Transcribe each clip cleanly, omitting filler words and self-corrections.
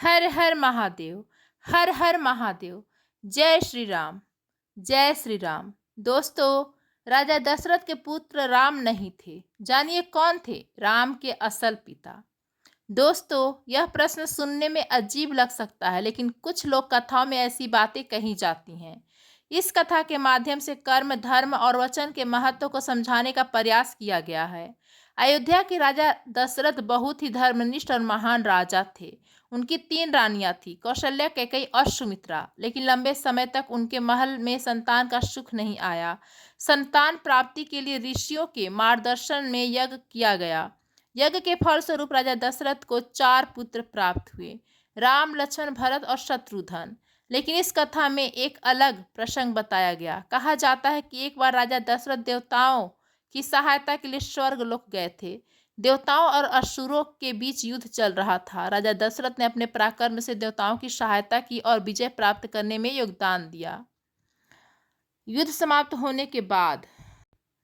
हर हर महादेव। हर हर महादेव। जय श्री राम। जय श्री राम। दोस्तों, राजा दशरथ के पुत्र राम नहीं थे। जानिए कौन थे राम के असल पिता। दोस्तों, यह प्रश्न सुनने में अजीब लग सकता है, लेकिन कुछ लोक कथाओं में ऐसी बातें कही जाती हैं। इस कथा के माध्यम से कर्म, धर्म और वचन के महत्व को समझाने का प्रयास किया गया है। अयोध्या के राजा दशरथ बहुत ही धर्मनिष्ठ और महान राजा थे। उनकी 3 रानियां थीं, कौशल्या, कैकेयी और सुमित्रा। लेकिन लंबे समय तक उनके महल में संतान का सुख नहीं आया। संतान प्राप्ति के लिए ऋषियों के मार्गदर्शन में यज्ञ किया गया। यज्ञ के फलस्वरूप राजा दशरथ को 4 पुत्र प्राप्त हुए, राम, लक्ष्मण, भरत और शत्रुघ्न। लेकिन इस कथा में एक अलग प्रसंग बताया गया। कहा जाता है कि एक बार राजा दशरथ देवताओं की सहायता के लिए स्वर्ग लोक गए थे। देवताओं और असुरों के बीच युद्ध चल रहा था। राजा दशरथ ने अपने पराक्रम से देवताओं की सहायता की और विजय प्राप्त करने में योगदान दिया। युद्ध समाप्त होने के बाद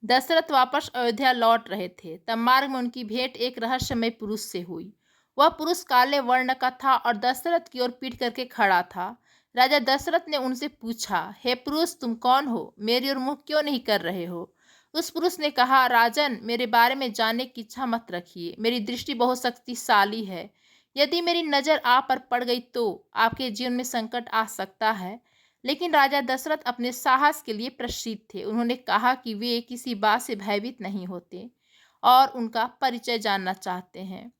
दशरथ वापस अयोध्या लौट रहे थे। तब मार्ग में उनकी भेंट एक रहस्यमय पुरुष से हुई। वह पुरुष काले वर्ण का था और दशरथ की ओर पीठ करके खड़ा था। राजा दशरथ ने उनसे पूछा, हे पुरुष, तुम कौन हो? मेरी ओर मुंह क्यों नहीं कर रहे हो? उस पुरुष ने कहा, राजन, मेरे बारे में जानने की इच्छा मत रखिए। मेरी दृष्टि बहुत शक्तिशाली है। यदि मेरी नज़र आप पर पड़ गई तो आपके जीवन में संकट आ सकता है। लेकिन राजा दशरथ अपने साहस के लिए प्रसिद्ध थे। उन्होंने कहा कि वे किसी बात से भयभीत नहीं होते और उनका परिचय जानना चाहते हैं।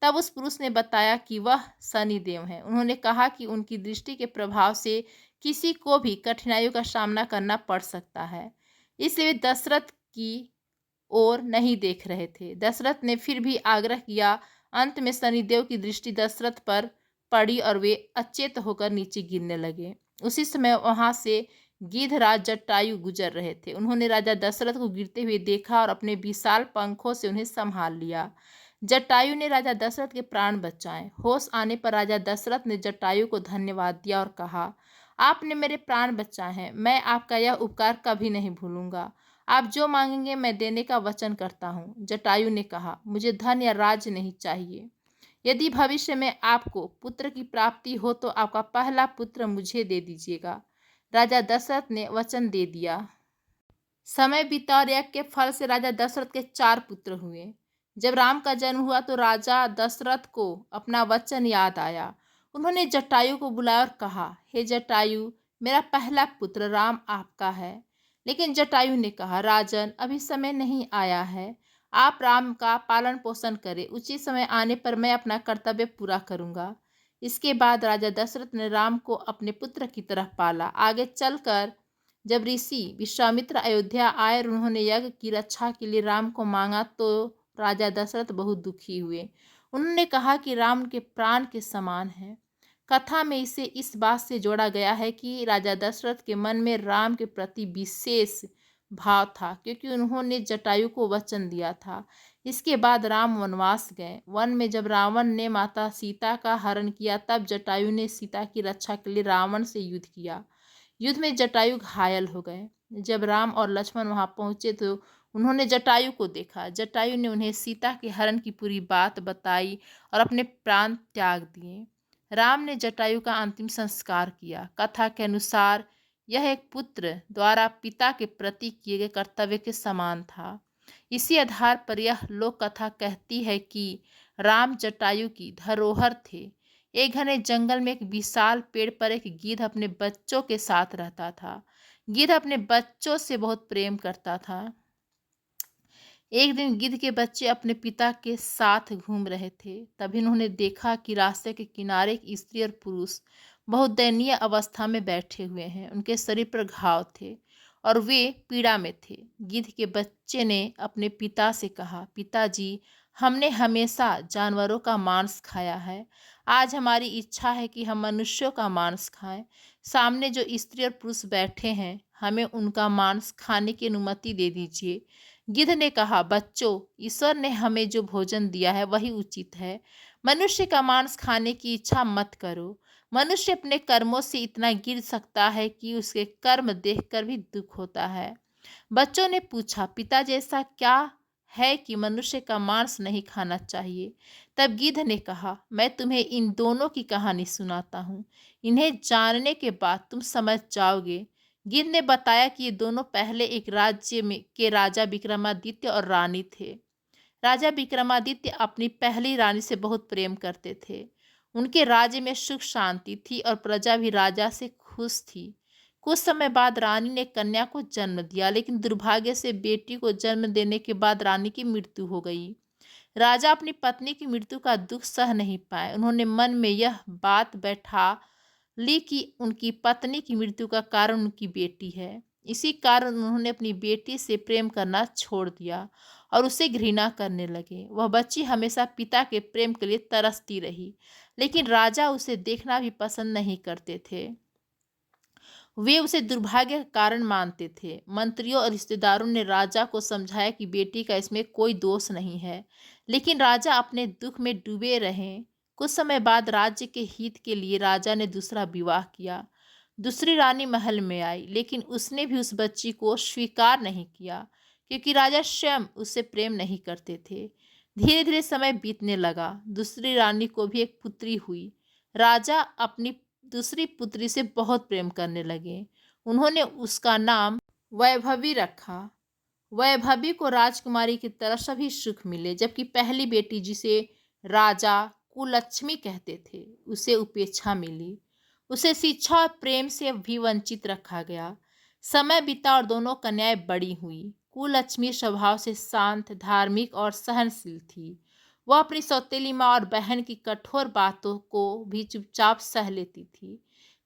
तब उस पुरुष ने बताया कि वह शनिदेव हैं। उन्होंने कहा कि उनकी दृष्टि के प्रभाव से किसी को भी कठिनाइयों का सामना करना पड़ सकता है, इसलिए वे दशरथ की ओर नहीं देख रहे थे। दशरथ ने फिर भी आग्रह किया। अंत में शनिदेव की दृष्टि दशरथ पर पड़ी और वे अचेत होकर नीचे गिरने लगे। उसी समय वहां से गिद्धराज जटायु गुजर रहे थे। उन्होंने राजा दशरथ को गिरते हुए देखा और अपने विशाल पंखों से उन्हें संभाल लिया। जटायु ने राजा दशरथ के प्राण बचाए। होश आने पर राजा दशरथ ने जटायु को धन्यवाद दिया और कहा, आपने मेरे प्राण बचाए हैं। मैं आपका यह उपकार कभी नहीं भूलूंगा। आप जो मांगेंगे मैं देने का वचन करता हूँ। जटायु ने कहा, मुझे धन या राज्य नहीं चाहिए। यदि भविष्य में आपको पुत्र की प्राप्ति हो तो आपका पहला पुत्र मुझे दे दीजिएगा। राजा दशरथ ने वचन दे दिया। समय बीता और यज्ञ के फल से राजा दशरथ के 4 पुत्र हुए। जब राम का जन्म हुआ तो राजा दशरथ को अपना वचन याद आया। उन्होंने जटायु को बुलाया और कहा, हे जटायु, मेरा पहला पुत्र राम आपका है। लेकिन जटायु ने कहा, राजन, अभी समय नहीं आया है। आप राम का पालन पोषण करें। उचित समय आने पर मैं अपना कर्तव्य पूरा करूंगा। इसके बाद राजा दशरथ ने राम को अपने पुत्र की तरह पाला। आगे चलकर जब ऋषि विश्वामित्र अयोध्या आए और उन्होंने यज्ञ की रक्षा के लिए राम को मांगा तो राजा दशरथ बहुत दुखी हुए। उन्होंने कहा कि राम उनके प्राण के समान है। कथा में इसे इस बात से जोड़ा गया है कि राजा दशरथ के मन में राम के प्रति विशेष भाव था, क्योंकि उन्होंने जटायु को वचन दिया था। इसके बाद राम वनवास गए। वन में जब रावण ने माता सीता का हरण किया तब जटायु ने सीता की रक्षा के लिए रावण से युद्ध किया। युद्ध में जटायु घायल हो गए। जब राम और लक्ष्मण वहां पहुंचे तो उन्होंने जटायु को देखा। जटायु ने उन्हें सीता के हरण की पूरी बात बताई और अपने प्राण त्याग दिए। राम ने जटायु का अंतिम संस्कार किया। कथा के अनुसार यह एक पुत्र द्वारा पिता के प्रति किए गए कर्तव्य के समान था। इसी आधार पर यह लोक कथा कहती है कि राम जटायु की धरोहर थे। एक घने जंगल में एक विशाल पेड़ पर एक गिद्ध अपने बच्चों के साथ रहता था। गिद्ध अपने बच्चों से बहुत प्रेम करता था। एक दिन गिद्ध के बच्चे अपने पिता के साथ घूम रहे थे। तभी उन्होंने देखा कि रास्ते के किनारे एक स्त्री और पुरुष बहुत दयनीय अवस्था में बैठे हुए हैं। उनके शरीर पर घाव थे और वे पीड़ा में थे। गिद्ध के बच्चे ने अपने पिता से कहा, पिताजी, हमने हमेशा जानवरों का मांस खाया है। आज हमारी इच्छा है कि हम मनुष्यों का मांस खाएं। सामने जो स्त्री और पुरुष बैठे हैं, हमें उनका मांस खाने की अनुमति दे दीजिए। गिद्ध ने कहा, बच्चों, ईश्वर ने हमें जो भोजन दिया है वही उचित है। मनुष्य का मांस खाने की इच्छा मत करो। मनुष्य अपने कर्मों से इतना गिर सकता है कि उसके कर्म देखकर भी दुख होता है। बच्चों ने पूछा, पिता जैसा क्या है कि मनुष्य का मांस नहीं खाना चाहिए। तब गिद्ध ने कहा, मैं तुम्हें इन दोनों की कहानी सुनाता हूँ। इन्हें जानने के बाद तुम समझ जाओगे। गिद्ध ने बताया कि ये दोनों पहले एक राज्य में के राजा विक्रमादित्य और रानी थे। राजा विक्रमादित्य अपनी पहली रानी से बहुत प्रेम करते थे। उनके राज्य में सुख शांति थी और प्रजा भी राजा से खुश थी। कुछ समय बाद रानी ने कन्या को जन्म दिया, लेकिन दुर्भाग्य से बेटी को जन्म देने के बाद रानी की मृत्यु हो गई। राजा अपनी पत्नी की मृत्यु का दुख सह नहीं पाए। उन्होंने मन में यह बात बैठा ली कि उनकी पत्नी की मृत्यु का कारण उनकी बेटी है। इसी कारण उन्होंने अपनी बेटी से प्रेम करना छोड़ दिया और उसे घृणा करने लगे। वह बच्ची हमेशा पिता के प्रेम के लिए तरसती रही, लेकिन राजा उसे देखना भी पसंद नहीं करते थे। वे उसे दुर्भाग्य का कारण मानते थे। मंत्रियों और रिश्तेदारों ने राजा को समझाया कि बेटी का इसमें कोई दोष नहीं है, लेकिन राजा अपने दुख में डूबे रहे। कुछ समय बाद राज्य के हित के लिए राजा ने दूसरा विवाह किया। दूसरी रानी महल में आई, लेकिन उसने भी उस बच्ची को स्वीकार नहीं किया, क्योंकि राजा स्वयं उससे प्रेम नहीं करते थे। धीरे धीरे समय बीतने लगा। दूसरी रानी को भी एक पुत्री हुई। राजा अपनी दूसरी पुत्री से बहुत प्रेम करने लगे। उन्होंने उसका नाम वैभवी रखा। वैभवी को राजकुमारी की तरह सभी सुख मिले, जबकि पहली बेटी, जिसे राजा कुलक्ष्मी कहते थे, उसे उपेक्षा मिली। उसे शिक्षा और प्रेम से भी वंचित रखा गया। समय बीता और दोनों कन्याएं बड़ी हुई। कुलक्ष्मी स्वभाव से शांत, धार्मिक और सहनशील थी। वह अपनी सौतेली माँ और बहन की कठोर बातों को भी चुपचाप सह लेती थी।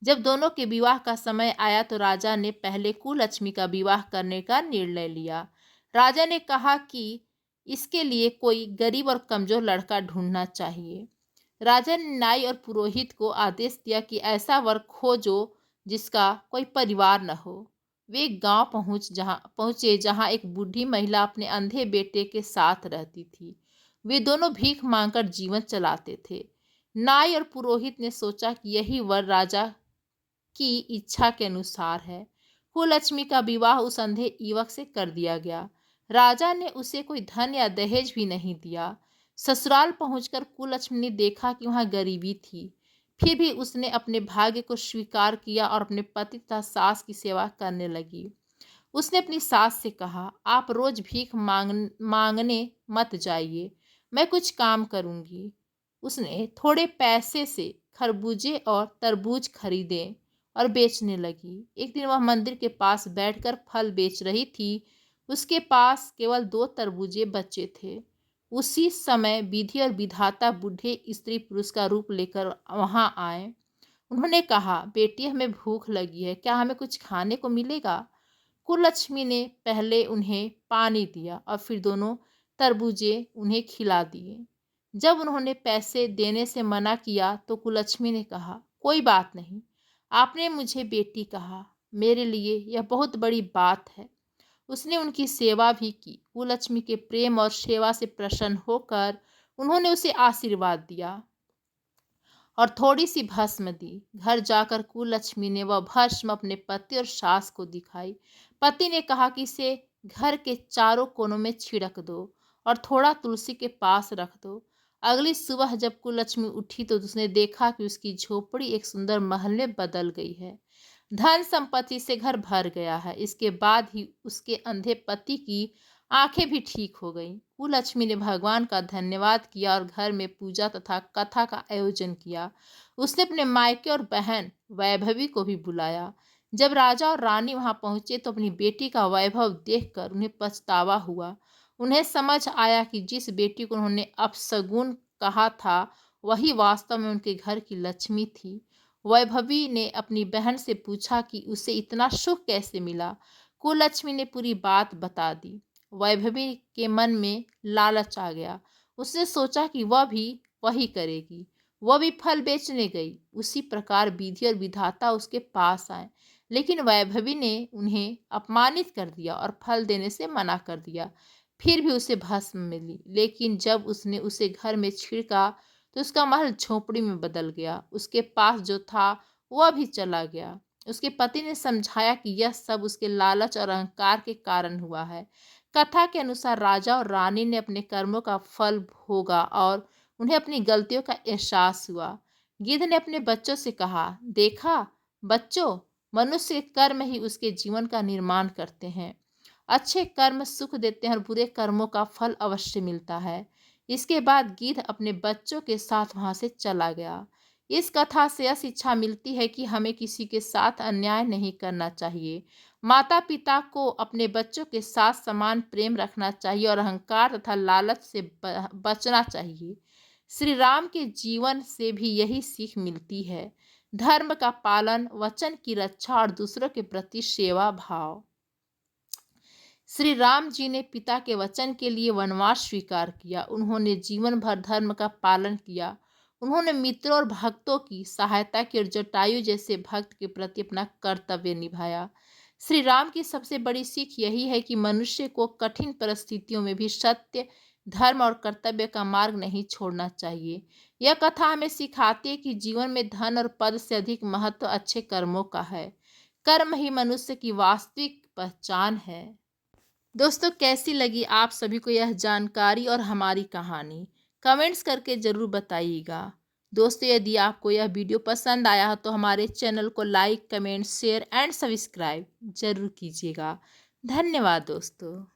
जब दोनों के विवाह का समय आया तो राजा ने पहले कुलक्ष्मी का विवाह करने का निर्णय लिया। राजा ने कहा कि इसके लिए कोई गरीब और कमजोर लड़का ढूंढना चाहिए। राजा ने नाई और पुरोहित को आदेश दिया कि ऐसा वर खोजो जिसका कोई परिवार न हो। वे एक गांव पहुंचे जहां एक बूढ़ी महिला अपने अंधे बेटे के साथ रहती थी। वे दोनों भीख मांगकर जीवन चलाते थे। नाई और पुरोहित ने सोचा कि यही वर राजा की इच्छा के अनुसार है। कुलक्ष्मी का विवाह उस अंधे युवक से कर दिया गया। राजा ने उसे कोई धन या दहेज भी नहीं दिया। ससुराल पहुंचकर कुलक्ष्मी ने देखा कि वहां गरीबी थी। फिर भी उसने अपने भाग्य को स्वीकार किया और अपने पति तथा सास की सेवा करने लगी। उसने अपनी सास से कहा, आप रोज भीख मांगने मत जाइए, मैं कुछ काम करूंगी। उसने थोड़े पैसे से खरबूजे और तरबूज खरीदे और बेचने लगी। एक दिन वह मंदिर के पास बैठकर फल बेच रही थी। उसके पास केवल 2 तरबूजे बचे थे। उसी समय विधि और विधाता बूढ़े स्त्री पुरुष का रूप लेकर वहां आए। उन्होंने कहा, बेटी, हमें भूख लगी है, क्या हमें कुछ खाने को मिलेगा? कुलक्ष्मी ने पहले उन्हें पानी दिया और फिर दोनों तरबूजे उन्हें खिला दिए। जब उन्होंने पैसे देने से मना किया तो कुलक्ष्मी ने कहा, कोई बात नहीं, आपने मुझे बेटी कहा, मेरे लिए यह बहुत बड़ी बात है। उसने उनकी सेवा भी की। कुलक्ष्मी के प्रेम और सेवा से प्रसन्न होकर उन्होंने उसे आशीर्वाद दिया और थोड़ी सी भस्म दी। घर जाकर कुलक्ष्मी ने वह भस्म अपने पति और सास को दिखाई। पति ने कहा कि इसे घर के चारों कोनों में छिड़क दो और थोड़ा तुलसी के पास रख दो। अगली सुबह जब कुलक्ष्मी उठी तो उसने देखा कि उसकी झोपड़ी एक सुंदर महल में बदल गई है। धन संपत्ति से घर भर गया है। इसके बाद ही उसके अंधे पति की आंखें भी ठीक हो गईं। कुलक्ष्मी ने भगवान का धन्यवाद किया और घर में पूजा तथा कथा का आयोजन किया। उसने अपने मायके और बहन वैभवी को भी बुलाया। जब राजा और रानी वहां पहुंचे तो अपनी बेटी का वैभव देखकर उन्हें पछतावा हुआ। उन्हें समझ आया कि जिस बेटी को उन्होंने अपशगुन कहा था वही वास्तव में उनके घर की लक्ष्मी थी। वैभवी ने अपनी बहन से पूछा कि उसे इतना सुख कैसे मिला। कुलक्ष्मी ने पूरी बात बता दी। वैभवी के मन में लालच आ गया। उसने सोचा कि वह भी वही करेगी। वह भी फल बेचने गई। उसी प्रकार विधि और विधाता उसके पास आए, लेकिन वैभवी ने उन्हें अपमानित कर दिया और फल देने से मना कर दिया। फिर भी उसे भस्म मिली, लेकिन जब उसने उसे घर में छिड़का तो उसका महल झोपड़ी में बदल गया। उसके पास जो था वह भी चला गया। उसके पति ने समझाया कि यह सब उसके लालच और अहंकार के कारण हुआ है। कथा के अनुसार राजा और रानी ने अपने कर्मों का फल भोगा और उन्हें अपनी गलतियों का एहसास हुआ। गिद्ध ने अपने बच्चों से कहा, देखा बच्चों, मनुष्य के कर्म ही उसके जीवन का निर्माण करते हैं। अच्छे कर्म सुख देते हैं और बुरे कर्मों का फल अवश्य मिलता है। इसके बाद गिद्ध अपने बच्चों के साथ वहां से चला गया। इस कथा से यह शिक्षा मिलती है कि हमें किसी के साथ अन्याय नहीं करना चाहिए। माता पिता को अपने बच्चों के साथ समान प्रेम रखना चाहिए और अहंकार तथा लालच से बचना चाहिए। श्री राम के जीवन से भी यही सीख मिलती है। धर्म का पालन, वचन की रक्षा और दूसरों के प्रति सेवा भाव। श्री राम जी ने पिता के वचन के लिए वनवास स्वीकार किया। उन्होंने जीवन भर धर्म का पालन किया। उन्होंने मित्रों और भक्तों की सहायता की और जटायु जैसे भक्त के प्रति अपना कर्तव्य निभाया। श्री राम की सबसे बड़ी सीख यही है कि मनुष्य को कठिन परिस्थितियों में भी सत्य, धर्म और कर्तव्य का मार्ग नहीं छोड़ना चाहिए। यह कथा हमें सिखाती है कि जीवन में धन और पद से अधिक महत्व अच्छे कर्मों का है। कर्म ही मनुष्य की वास्तविक पहचान है। दोस्तों, कैसी लगी आप सभी को यह जानकारी और हमारी कहानी? कमेंट्स करके ज़रूर बताइएगा। दोस्तों, यदि आपको यह वीडियो पसंद आया हो तो हमारे चैनल को like, comment, share and subscribe ज़रूर कीजिएगा। धन्यवाद दोस्तों।